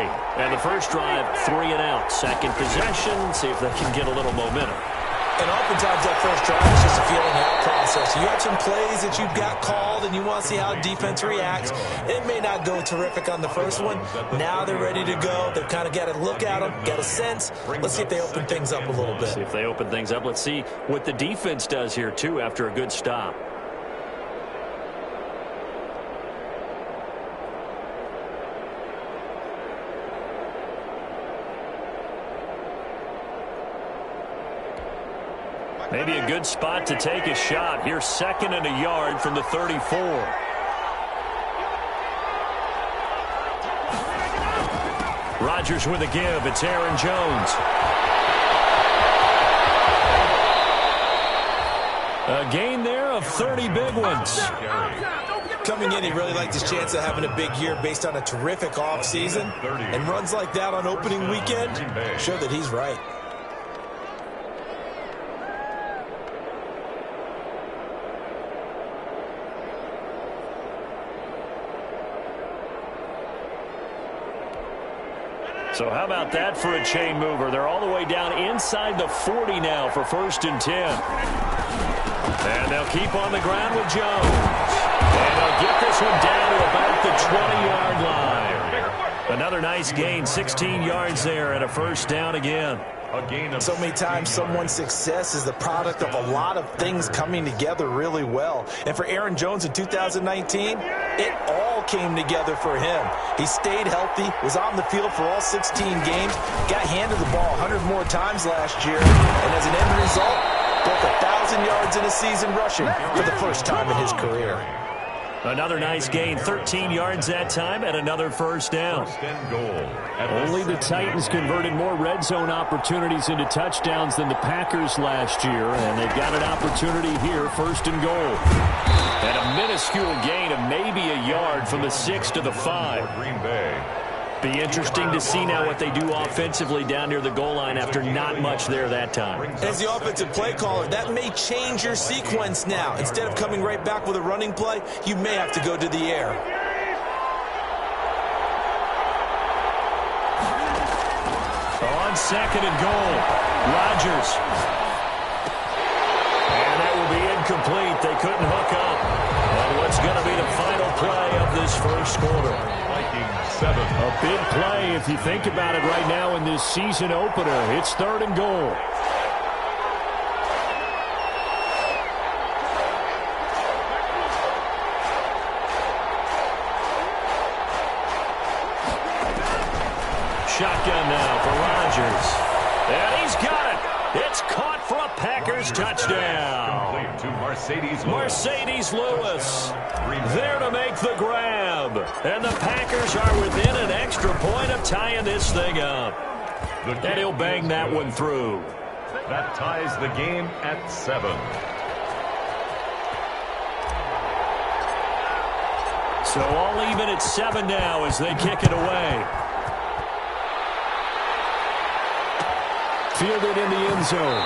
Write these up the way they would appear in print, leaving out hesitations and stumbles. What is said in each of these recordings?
play. And the first drive, 3 and out. Second possession, see if they can get a little momentum. And oftentimes that first drive is just a feeling out process. You have some plays that you've got called and you want to see how defense reacts. It may not go terrific on the first one. Now they're ready to go. They've kind of got to look at them, got a sense. Let's see if they open things up a little bit. See if they open things up. Let's see what the defense does here, too, after a good stop. Maybe a good spot to take a shot. Here's 2nd and a yard from the 34. Rodgers with a give. It's Aaron Jones. A gain there of 30 big ones. Coming in, he really liked his chance of having a big year based on a terrific offseason. And runs like that on opening weekend show that he's right. So how about that for a chain mover? They're all the way down inside the 40 now for 1st and 10. And they'll keep on the ground with Jones. And they'll get this one down to about the 20-yard line. Another nice gain, 16 yards there and a 1st down again. So many times someone's success is the product of a lot of things coming together really well. And for Aaron Jones in 2019, it all came together for him. He stayed healthy, was on the field for all 16 games, got handed the ball 100 more times last year, and as an end result, broke 1,000 yards in a season rushing for the first time in his career. Another nice gain, 13 yards that time, and another 1st down. Only the Titans converted more red zone opportunities into touchdowns than the Packers last year, and they've got an opportunity here, 1st and goal. And a minuscule gain of maybe a yard from the 6 to the 5. Green Bay. Be interesting to see now what they do offensively down near the goal line after not much there that time. As the offensive play caller, that may change your sequence now. Instead of coming right back with a running play, you may have to go to the air. On 2nd and goal, Rodgers. And that will be incomplete. They couldn't hook up. And what's going to be the final play of this 1st quarter? Vikings 7. A big play if you think about it right now in this season opener. It's 3rd and goal. Shotgun now for Rodgers. And he's got it. It's caught for a Packers touchdown. To Mercedes Lewis there to make the grab. And the Packers are within an extra point of tying this thing up. And he'll bang that one through. That ties the game at 7. So all even at 7 now as they kick it away. Fielded in the end zone.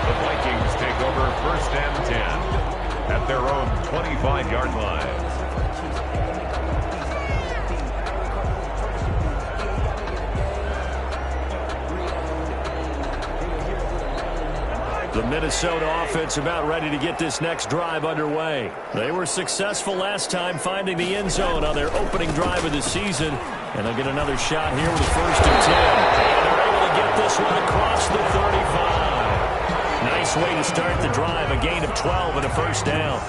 The Vikings take over 1st and 10 at their own 25-yard line. The Minnesota offense about ready to get this next drive underway. They were successful last time finding the end zone on their opening drive of the season. And they'll get another shot here with a 1st and 10. And they're able to get this one across the 35. Nice way to start the drive, a gain of 12 and a 1st down.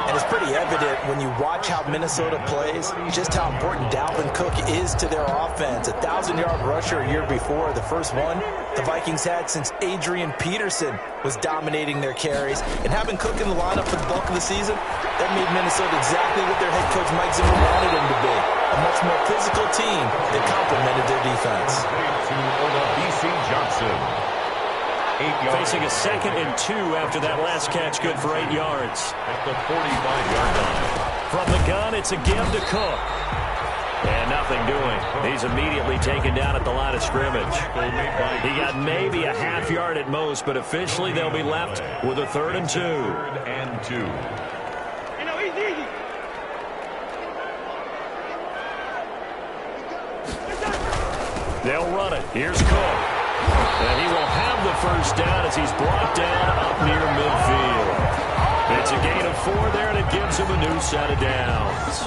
And it's pretty evident when you watch how Minnesota plays, just how important Dalvin Cook is to their offense. A 1,000-yard rusher a year before, the first one the Vikings had since Adrian Peterson was dominating their carries. And having Cook in the lineup for the bulk of the season, that made Minnesota exactly what their head coach Mike Zimmer wanted them to be. A much more physical team that complemented their defense. BC Johnson. 8 yards. Facing a 2nd and 2 after that last catch, good for 8 yards. At the 45-yard line. From the gun, it's a give to Cook. And nothing doing. He's immediately taken down at the line of scrimmage. He got maybe a half yard at most, but officially they'll be left with a 3rd and 2. 3rd and 2. They'll run it. Here's Cook. And he will have the first down as he's brought down up near midfield. It's a gain of 4 there, and it gives him a new set of downs.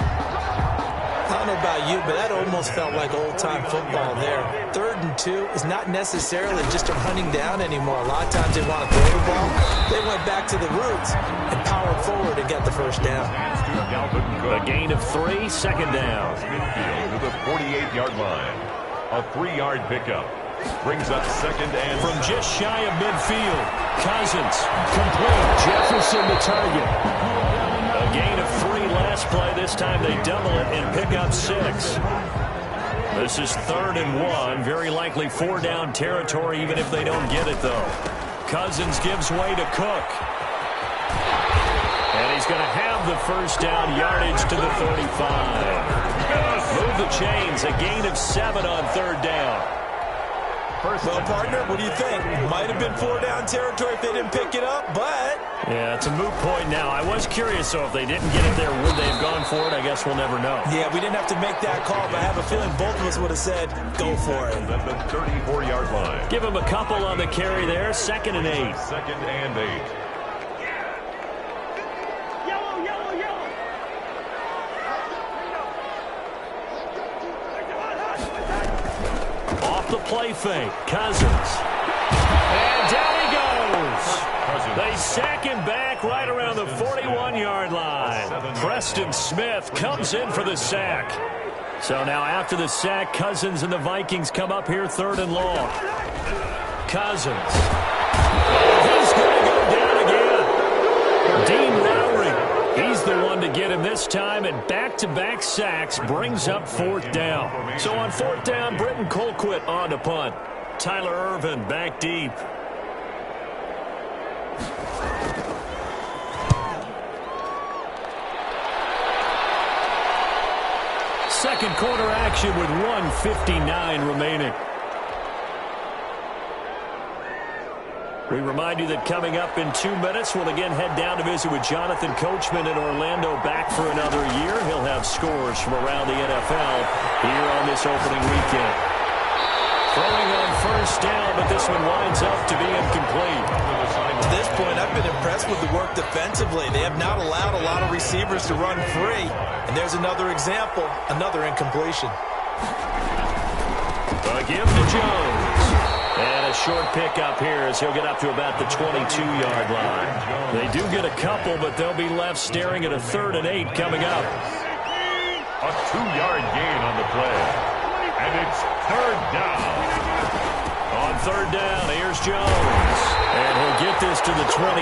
I don't know about you, but that almost felt like old-time football there. 3rd and 2 is not necessarily just a running down anymore. A lot of times they want to throw the ball. They went back to the roots and powered forward and got the first down. A gain of 3, second down. Midfield to the 48-yard line. A 3-yard pickup. Brings up second and from just shy of midfield. Cousins complete. Jefferson the target. A gain of 3 last play. This time they double it and pick up 6. This is 3rd and 1. Very likely 4-down territory even if they don't get it though. Cousins gives way to Cook. And he's going to have the first down, yardage to the 35. Move the chains. A gain of 7 on 3rd down. Well, partner, what do you think? Might have been 4-down territory if they didn't pick it up, but... Yeah, it's a moot point now. I was curious, so if they didn't get it there, would they have gone for it? I guess we'll never know. Yeah, we didn't have to make that call, but I have a feeling both of us would have said, go for it. At the 34-yard line. Give him a couple on the carry there. 2nd and 8. 2nd and 8. The play fake. Cousins. And down he goes. They sack him back right around the 41-yard line. Preston Smith comes in for the sack. So now after the sack, Cousins and the Vikings come up here 3rd and long. Cousins. He's going to go down again. Dean Lowry. He's the one to get him this time, and back-to-back sacks brings up 4th down. So on 4th down, Britton Colquitt on to punt. Tyler Ervin back deep. Second quarter action with 1:59 remaining. We remind you that coming up in 2 minutes, we'll again head down to visit with Jonathan Coachman in Orlando, back for another year. He'll have scores from around the NFL here on this opening weekend. Throwing on first down, but this one winds up to be incomplete. To this point, I've been impressed with the work defensively. They have not allowed a lot of receivers to run free. And there's another example, another incompletion. A give to Jones. And a short pickup here as he'll get up to about the 22-yard line. They do get a couple, but they'll be left staring at a 3rd and 8 coming up. A 2-yard gain on the play. And it's 3rd down. On 3rd down, here's Jones. And he'll get this to the 23,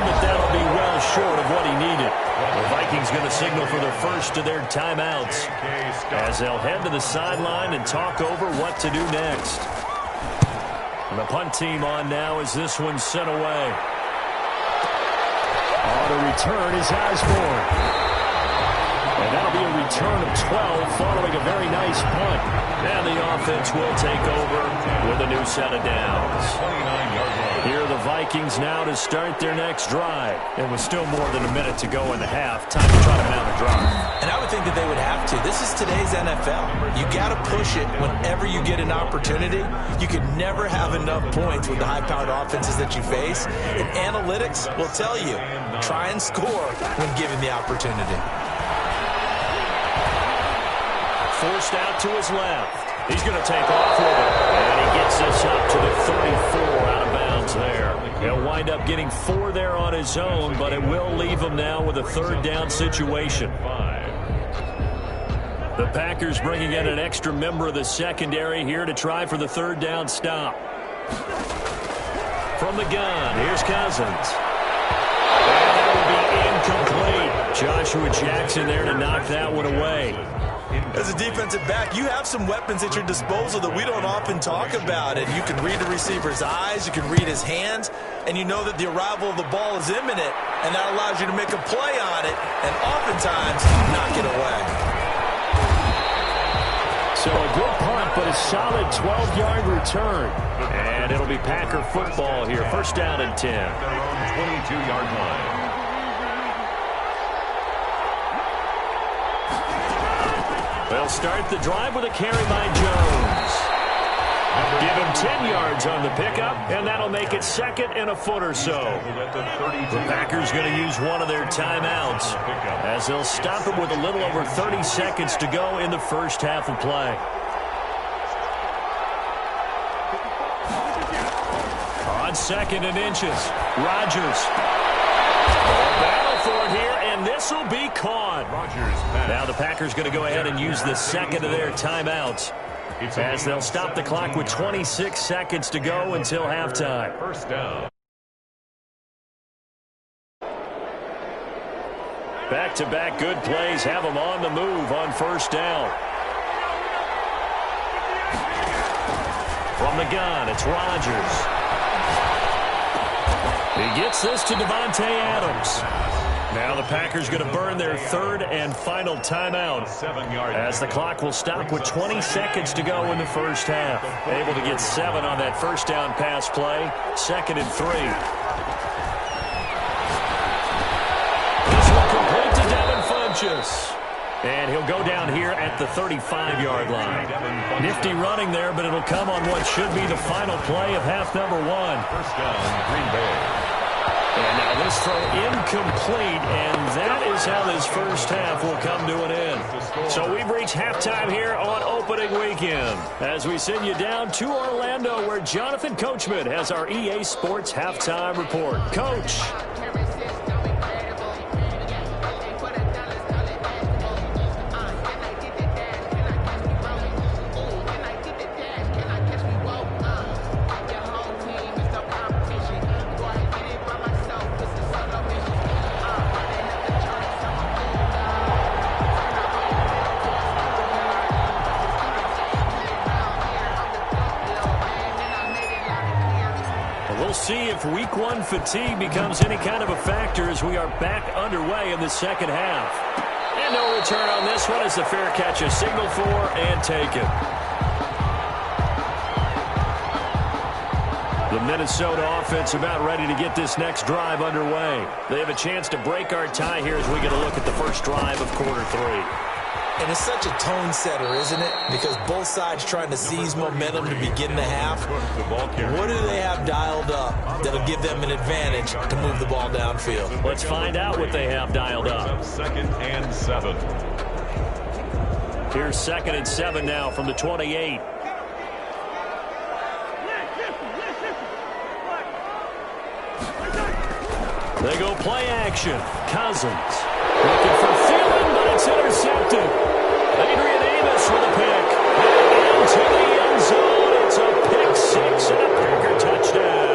but that'll be well short of what he needed. The Vikings going to signal for the first of their timeouts as they'll head to the sideline and talk over what to do next. And the punt team on now as this one's sent away. On a return is Osborne. And that'll be a return of 12 following a very nice punt. And the offense will take over with a new set of downs. 29-yard line. Here are the Vikings now to start their next drive. And with still more than a minute to go in the half, time to try to mount a drive. And I would think that they would have to. This is today's NFL. You got to push it whenever you get an opportunity. You can never have enough points with the high-powered offenses that you face. And analytics will tell you, try and score when given the opportunity. Forced out to his left. He's going to take off with it. And he gets this up to the 34 out of bounds there. He'll wind up getting 4 there on his own, but it will leave him now with a 3rd down situation. The Packers bringing in an extra member of the secondary here to try for the 3rd down stop. From the gun, here's Cousins. And that will be incomplete. Joshua Jackson there to knock that one away. As a defensive back, you have some weapons at your disposal that we don't often talk about. And you can read the receiver's eyes, you can read his hands, and you know that the arrival of the ball is imminent, and that allows you to make a play on it and oftentimes knock it away. So a good punt, but a solid 12-yard return. And it'll be Packer football here. 1st down and 10. 22-yard line. They'll start the drive with a carry by Jones. Give him 10 yards on the pickup, and that'll make it second and a foot or so. The Packers going to use one of their timeouts as they'll stop it with a little over 30 seconds to go in the first half of play. On second and inches, Rodgers. Battle for it here, and this will be caught. Now the Packers going to go ahead and use the second of their timeouts as they'll stop the clock with 26 seconds to go until halftime. First down. Back-to-back good plays have them on the move on first down. From the gun, it's Rodgers. He gets this to Davante Adams. Now the Packers going to burn their third and final timeout as the clock will stop with 20 seconds to go in the first half. Able to get 7 on that first down pass play. Second and 3. This will complete to Devin Funchess. And he'll go down here at the 35-yard line. Nifty running there, but it'll come on what should be the final play of half number 1. First down, Green Bay. And now this throw incomplete, and that is how this first half will come to an end. So we've reached halftime here on opening weekend as we send you down to Orlando where Jonathan Coachman has our EA Sports halftime report. Coach. See if week 1 fatigue becomes any kind of a factor as we are back underway in the second half. And no return on this one as the fair catch is signaled for and taken. The Minnesota offense about ready to get this next drive underway. They have a chance to break our tie here as we get a look at the first drive of quarter 3. And it's such a tone setter, isn't it? Because both sides trying to seize momentum to begin the half. What do they have dialed up that'll give them an advantage to move the ball downfield? Let's find out what they have dialed up. Second and 7. Here's second and 7 now from the 28. They go play action. Cousins looking for Thielen, but it's intercepted. Adrian Amos with a pick. And into the end zone. It's a pick 6 and a Packer touchdown.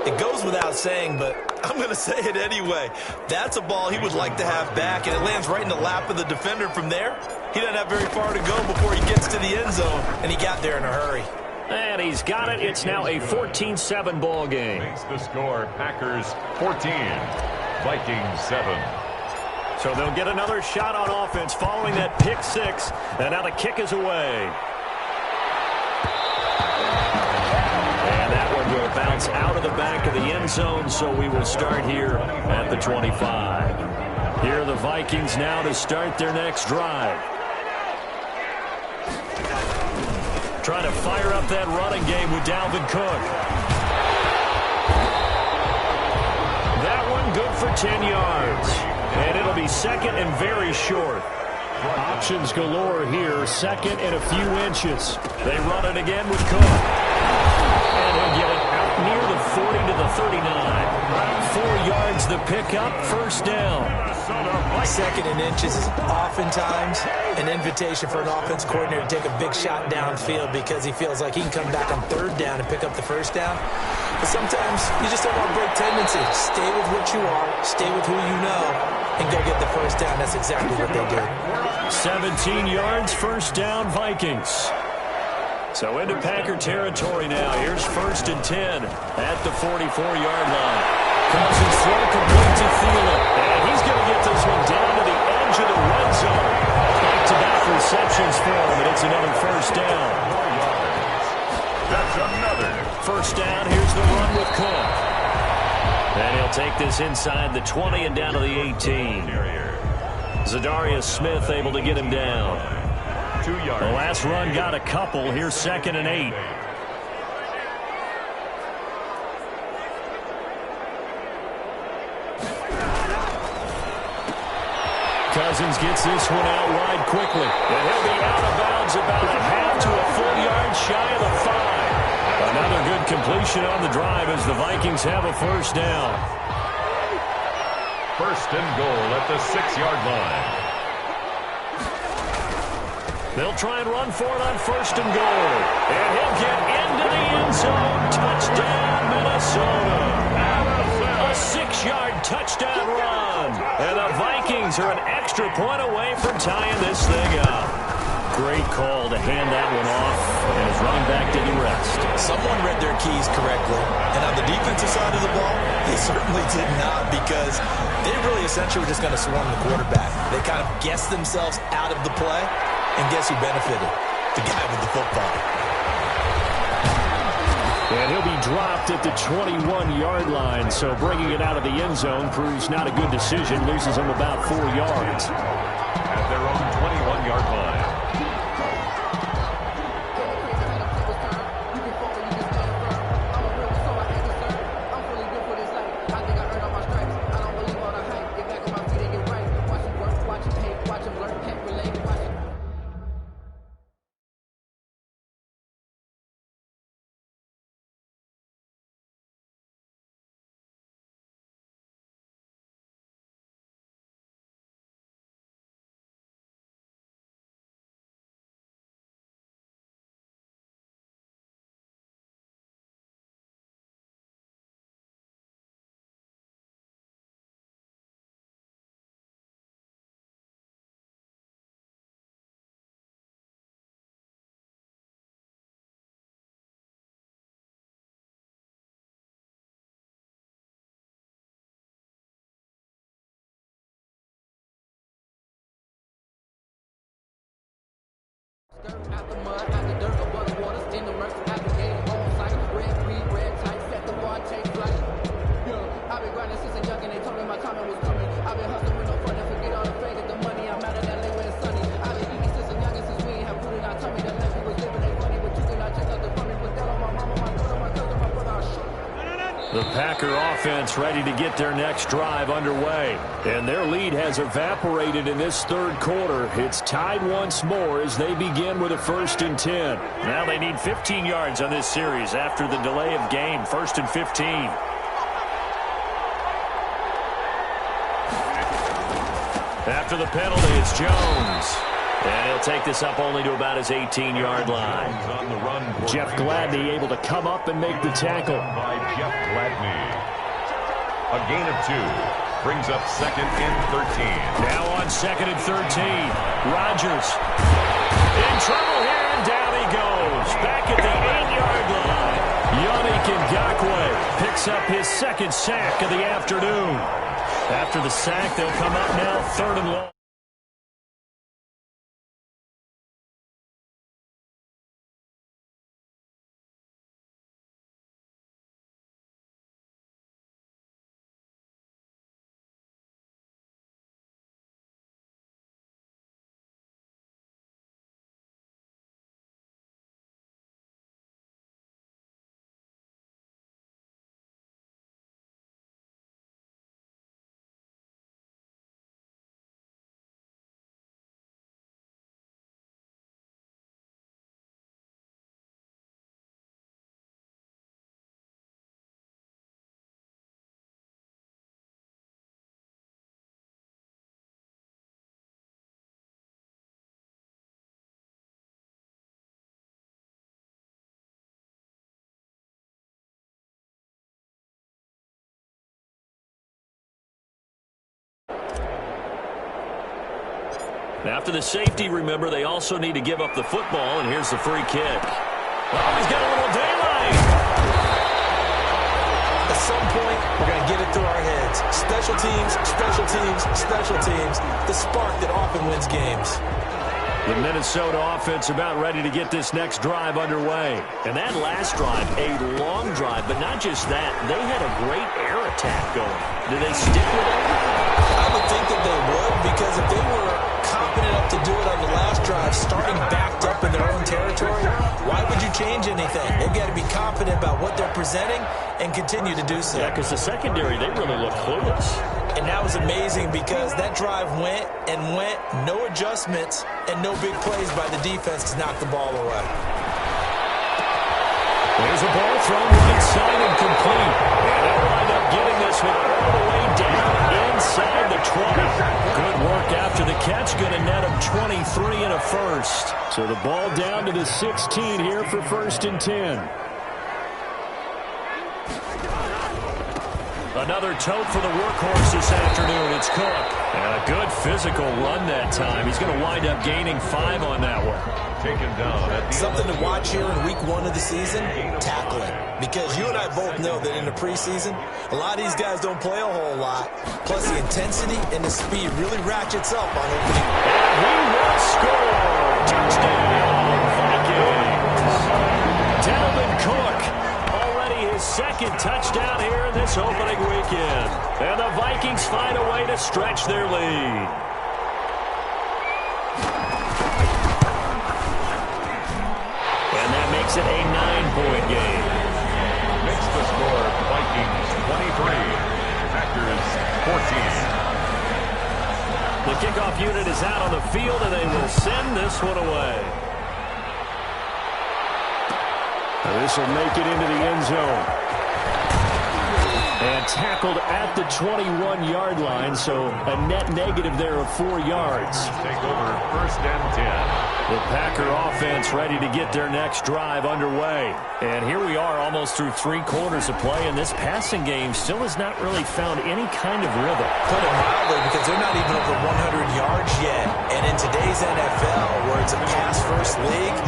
It goes without saying, but I'm going to say it anyway. That's a ball he would like to have back, and it lands right in the lap of the defender from there. He doesn't have very far to go before he gets to the end zone, and he got there in a hurry. And he's got it. It's now a 14-7 ball game. Makes the score Packers 14, Vikings 7. So they'll get another shot on offense following that pick 6. And now the kick is away. And that one will bounce out of the back of the end zone, so we will start here at the 25. Here are the Vikings now to start their next drive. Trying to fire up that running game with Dalvin Cook. That one good for 10 yards. And it'll be second and very short. Options galore here. Second and a few inches. They run it again with Cook. And he'll get it out near the 40 to the 39. 4 yards the pickup. First down. Second and inches is oftentimes an invitation for an offense coordinator to take a big shot downfield because he feels like he can come back on third down and pick up the first down. But sometimes you just don't want to break tendency. Stay with what you are, stay with who you know, and go get the first down. That's exactly what they did. 17 yards, first down, Vikings. So into Packer territory now. Here's first and 10 at the 44-yard line. Cousins throw complete to Thielen. And he's going to get this one down to the edge of the red zone. Back-to-back receptions for him, and it's another first down. That's another. First down, here's the run with Cook. And he'll take this inside the 20 and down to the 18. Zadarius Smith able to get him down. 2 yards. The last run got a couple. Here's 2nd and 8. Cousins gets this one out wide quickly. And he'll be out of bounds about a half to a full yard shy of the 5. Another good completion on the drive as the Vikings have a first down. 1st and goal at the 6-yard line. They'll try and run for it on 1st and goal. And he'll get into the end zone. Touchdown, Minnesota. A 6-yard touchdown run. And the Vikings are an extra point away from tying this thing up. Great call to hand that one off, and his running back did the rest. Someone read their keys correctly, and on the defensive side of the ball, they certainly did not, because they really essentially were just going to swarm the quarterback. They kind of guessed themselves out of the play, and guess who benefited? The guy with the football. And he'll be dropped at the 21-yard line, so bringing it out of the end zone proves not a good decision. Loses him about 4 yards. At their own 21-yard line. Out the mud, out the dirt, above the waters, in the murk, out the gate, on sight, red, green, red, tight, set the bar, take flight. Yeah, I've been grinding since a young and they told me my timing was coming. I've been hustling with no fun and forget all the fake at the money. I'm out of that late where it's sunny. I've been eating since a young and since we ain't have food in our tummy. The life we was living ain't funny, but you cannot check out the funny. Put that on my mama, my daughter, my cousin, my brother, I'll shoot. The Packer offense ready to get their next drive underway. And their lead has evaporated in this 3rd quarter. It's tied once more as they begin with a 1st and 10. Now they need 15 yards on this series after the delay of game. 1st and 15. After the penalty, it's Jones. And he'll take this up only to about his 18-yard line. On the run. Jeff Gladney able to come up and make the tackle. By Jeff Gladney. A gain of 2. Brings up 2nd and 13. Now on 2nd and 13. Rodgers in trouble here, and down he goes. Back at the 8-yard line. Yannick Ngakoue picks up his 2nd sack of the afternoon. After the sack, they'll come up now 3rd and long. After the safety, remember, they also need to give up the football, and here's the free kick. Oh, he's got a little daylight. At some point, we're going to get it through our heads. Special teams, special teams, special teams. The spark that often wins games. The Minnesota offense about ready to get this next drive underway. And that last drive, a long drive, but not just that. They had a great air attack going. Do they stick with it? I would think that they would, because if they were chopping it up to do it on the last drive, starting backed up in their own territory, why would you change anything? They've got to be confident about what they're presenting and continue to do so. Yeah, because the secondary, they really look clueless. And that was amazing because that drive went and went, no adjustments, and no big plays by the defense to knock the ball away. There's a ball thrown right side and complete. And they'll wind up getting this one all the way down inside the 20. Good work after the catch. Going to net him 23 and a first. So the ball down to the 16 here for 1st and 10. Another tote for the workhorse this afternoon. It's Cook. And a good physical run that time. He's going to wind up gaining 5 on that one. Taken down at the Something to watch here in week 1 of the season, tackling. Because you and I both know that in the preseason, a lot of these guys don't play a whole lot. Plus the intensity and the speed really ratchets up on opening. And he will score. Touchdown, Vikings. Dalvin Cook. His second touchdown here in this opening weekend. And the Vikings find a way to stretch their lead. And that makes it a 9-point game. Makes the score Vikings 23, Packers 14. The kickoff unit is out on the field, and they will send this one away. This will make it into the end zone. And tackled at the 21-yard line, so a net negative there of 4 yards. Take over 1st and 10. The Packer offense ready to get their next drive underway. And here we are almost through 3 quarters of play, and this passing game still has not really found any kind of rhythm. Put it mildly, because they're not even over 100 yards yet. And in today's NFL, where it's a pass-first league,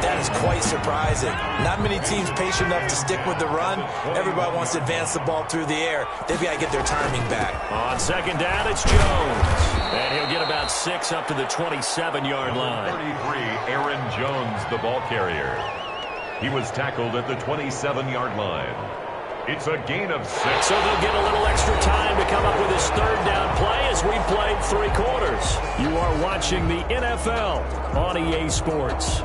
that is quite surprising. Not many teams patient enough to stick with the run. Everybody wants to advance the ball through the air. They've got to get their timing back. On 2nd down, it's Jones. And he'll get about 6 up to the 27-yard line. 33, Aaron Jones, the ball carrier. He was tackled at the 27-yard line. It's a gain of 6. So they'll get a little extra time to come up with his 3rd down play as we played 3 quarters. You are watching the NFL on EA Sports.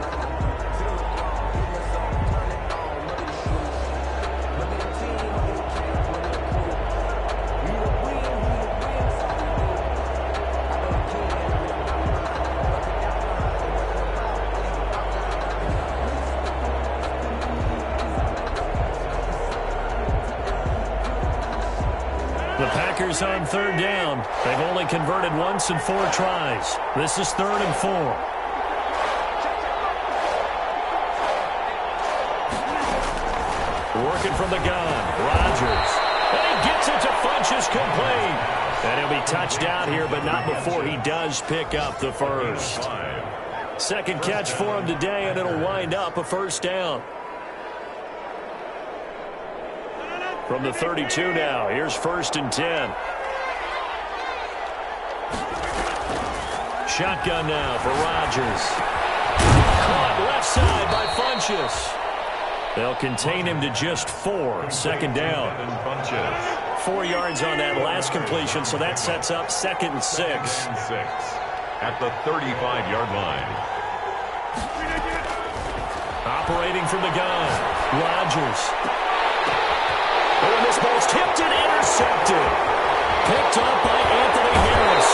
On 3rd down. They've only converted once in 4 tries. This is 3rd and 4. Working from the gun. Rodgers. And he gets it to Funchess complete. And he'll be touched out here, but not before he does pick up the first. 2nd catch for him today, and it'll wind up a 1st down. From the 32 now, here's 1st and 10. Shotgun now for Rodgers. Caught left side by Funchess. They'll contain him to just 4. 2nd down. 4 yards on that last completion, so that sets up 2nd and 6. At the 35-yard line. Operating from the gun, Rodgers. Oh, and this ball's tipped and intercepted. Picked up by Anthony Harris.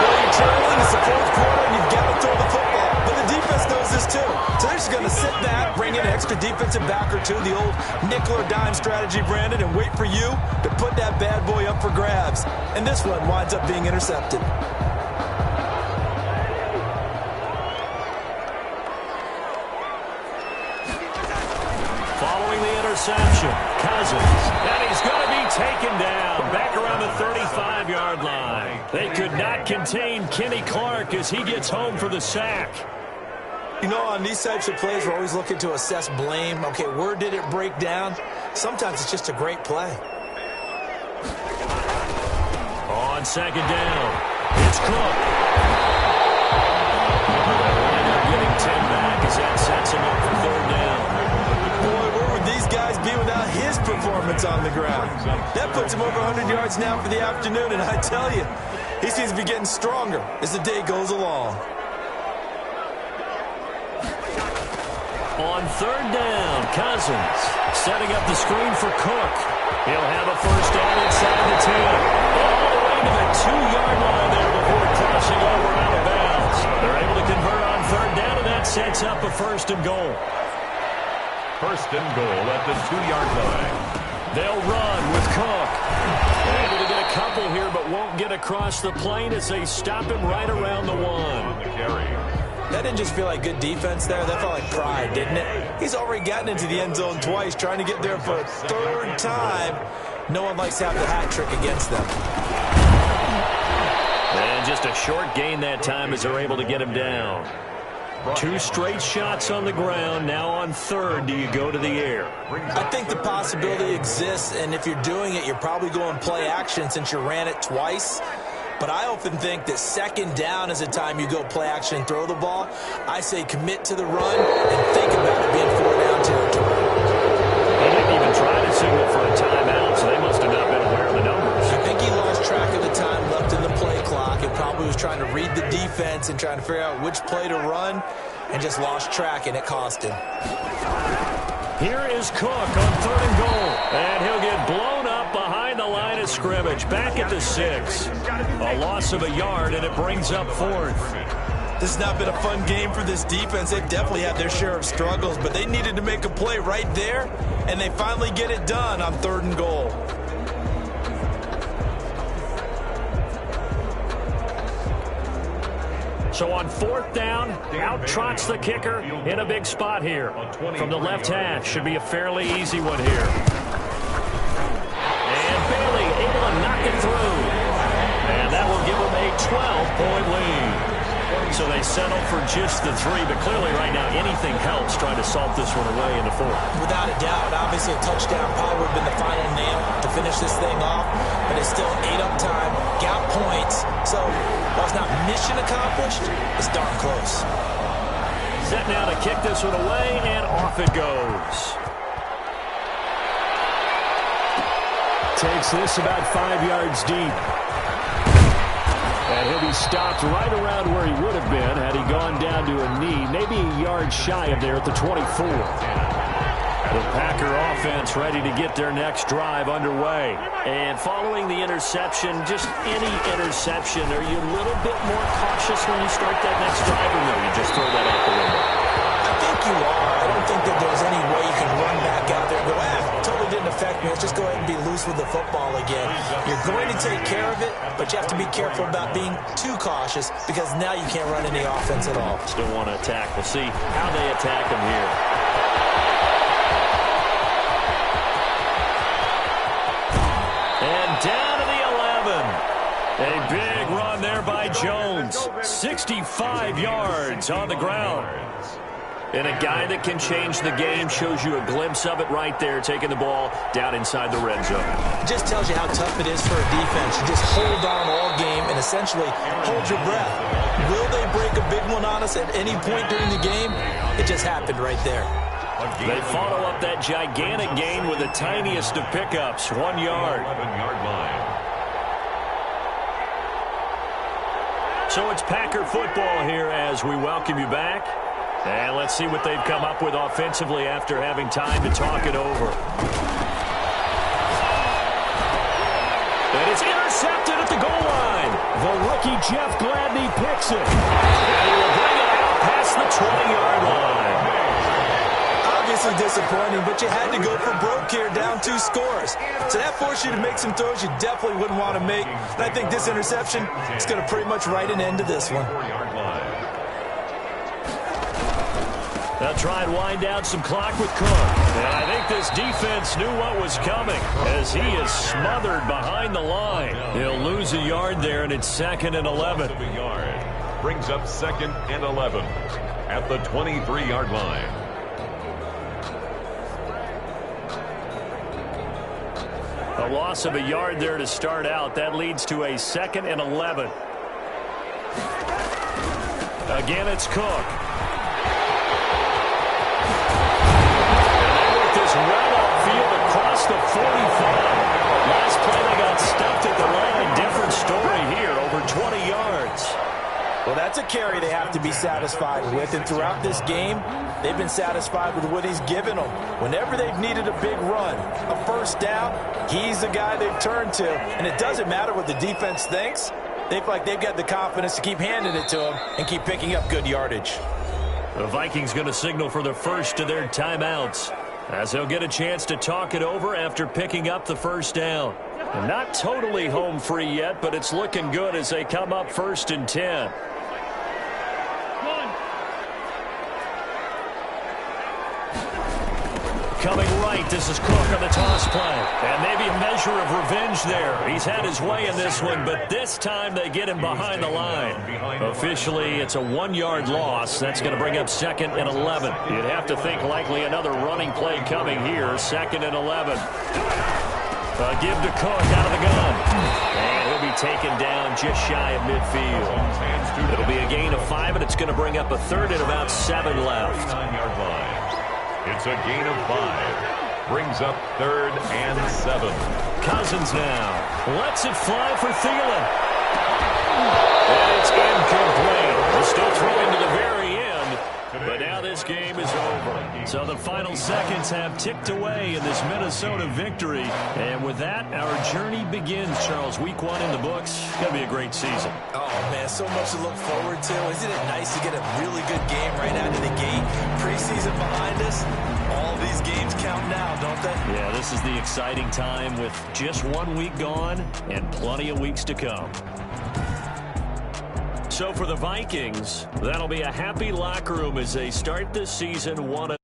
Well, you're trailing, it's the 4th quarter, and you've got to throw the football. But the defense knows this too. So they're just going to sit back, bring in an extra defensive back or two, the old nickel or dime strategy, Brandon, and wait for you to put that bad boy up for grabs. And this one winds up being intercepted. Interception. Cousins. And he's going to be taken down back around the 35-yard line. They could not contain Kenny Clark as he gets home for the sack. You know, on these types of plays, we're always looking to assess blame. Okay, where did it break down? Sometimes it's just a great play. On 2nd down, it's Cook. Getting 10 back as that sets him up for 3rd down. These guys be without his performance on the ground. That puts him over 100 yards now for the afternoon, and I tell you, He seems to be getting stronger as the day goes along. On third down, Cousins setting up the screen for Cook. He'll have a first down inside the 10. All the way to the 2-yard line there before crossing over out of bounds. They're able to convert on third down, and that sets up a first and goal. First and goal at the 2-yard line. They'll run with Cook. They're able to get a couple here, but won't get across the plane as they stop him right around the 1. On the carry. That didn't just feel like good defense there. That felt like pride, didn't it? He's already gotten into the end zone twice, trying to get there for a third time. No one likes to have the hat trick against them. And just a short gain that time as they're able to get him down. 2 straight shots on the ground. Now on third, do you go to the air? I think the possibility exists, and if you're doing it, you're probably going play action since you ran it twice. But I often think that second down is the time you go play action and throw the ball. I say commit to the run and think about it being 4-down territory. He didn't even try to signal for a timeout, so they must have not been aware of the numbers. I think he lost track of the time left in the play clock and probably was trying to read the defense and trying to figure out which play to run and just lost track, and it cost him. Here is Cook on third and goal. And he'll get blown up behind the line of scrimmage. Back at the 6. A loss of a yard, and it brings up fourth. This has not been a fun game for this defense. They've definitely had their share of struggles, but they needed to make a play right there, and they finally get it done on third and goal. So on fourth down, out trots the kicker in a big spot here. From the left hash, should be a fairly easy one here. And Bailey able to knock it through. And that will give them a 12-point lead. So they settle for just the 3, but clearly right now anything helps trying to salt this one away in the 4th. Without a doubt, obviously a touchdown probably would have been the final nail to finish this thing off, but it's still ate up time, got points, so while it's not mission accomplished, it's darn close. Set now to kick this one away, and off it goes. Takes this about 5 yards deep. And he'll be stopped right around where he would have been had he gone down to a knee, maybe a yard shy of there at the 24. The Packer offense ready to get their next drive underway. And following the interception, just any interception, are you a little bit more cautious when you start that next drive, or no, you just throw that out the window? I think you are. I don't think that there's any way you can run back out there and go, totally didn't affect me. Let's just go ahead and be loose with the football again. You're going to take care of it, but you have to be careful about being too cautious because now you can't run any offense at all. Still want to attack. We'll see how they attack him here. And down to the 11. A big run there by Jones. 65 yards on the ground. And a guy that can change the game, shows you a glimpse of it right there, taking the ball down inside the red zone. It just tells you how tough it is for a defense. You just hold on all game and essentially hold your breath. Will they break a big one on us at any point during the game? It just happened right there. They follow up that gigantic gain with the tiniest of pickups, 1 yard. 11-yard line. So it's Packer football here as we welcome you back. And let's see what they've come up with offensively after having time to talk it over. And it's intercepted at the goal line. The rookie Jeff Gladney picks it. And he will bring it out past the 20-yard line. Obviously disappointing, but you had to go for broke here, down 2 scores. So that forced you to make some throws you definitely wouldn't want to make. And I think this interception is going to pretty much write an end to this one. 4-yard line. They'll try and wind down some clock with Cook. And I think this defense knew what was coming as he is smothered behind the line. He'll lose a yard there, and it's 2nd and 11. A yard. Brings up 2nd and 11 at the 23-yard line. A loss of a yard there to start out. That leads to a 2nd and 11. Again, it's Cook. Right upfield across the 45. Last play they got stuffed at the line. Different story here. Over Well, that's a carry they have to be satisfied with, and throughout this game, they've been satisfied with what he's given them. Whenever they've needed a big run, a first down, he's the guy they've turned to, and it doesn't matter what the defense thinks. They feel like they've got the confidence to keep handing it to him and keep picking up good yardage. The Vikings going to signal for the first of their timeouts, as they'll get a chance to talk it over after picking up the first down. Not totally home free yet, but it's looking good as they come up 1st and 10. Coming right, this is Cook on the toss play. And maybe a measure of revenge there. He's had his way in this one, but this time they get him behind the line. Officially, it's a 1-yard loss. That's going to bring up 2nd and 11. You'd have to think likely another running play coming here. 2nd and 11. Give to Cook out of the gun. And he'll be taken down just shy of midfield. It'll be a gain of 5, and it's going to bring up a 3rd and about 7 left. It's a gain of 5. Brings up 3rd and 7. Cousins now lets it fly for Thielen. And it's incomplete. They'll still throw into the very end, but now this game is over. So the final seconds have ticked away in this Minnesota victory. And with that, our journey begins, Charles. Week 1 in the books. Going to be a great season. Oh, man, so much to look forward to. Isn't it nice to get a really good game right out of the gate? Preseason behind us. All these games count now, don't they? Yeah, this is the exciting time with just 1 week gone and plenty of weeks to come. So for the Vikings, that'll be a happy locker room as they start this season 1-0.